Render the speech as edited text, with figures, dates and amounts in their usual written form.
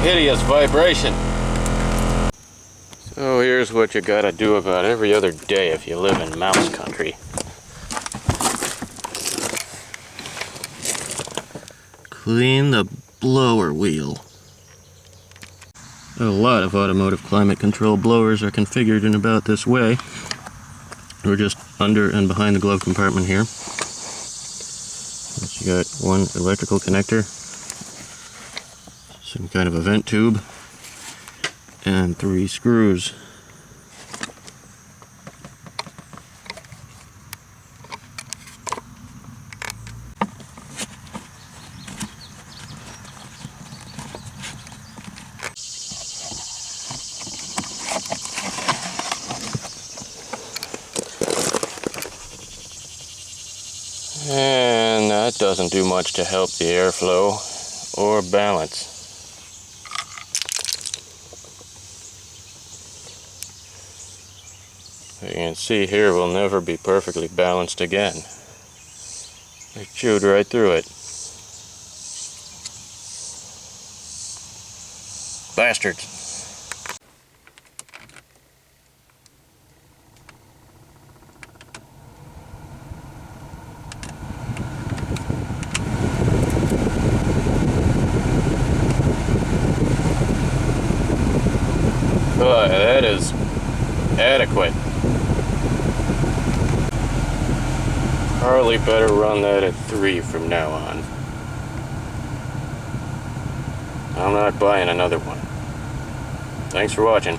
hideous vibration. So here's what you gotta do about every other day if you live in mouse country. Clean the blower wheel. A lot of automotive climate control blowers are configured in about this way. We're just under and behind the glove compartment here. You got one electrical connector, some kind of a vent tube, and 3 screws. And that doesn't do much to help the airflow or balance. You can see here we'll never be perfectly balanced again. They chewed right through it. Bastards. Boy, that is adequate. Probably better run that at 3 from now on. I'm not buying another one. Thanks for watching.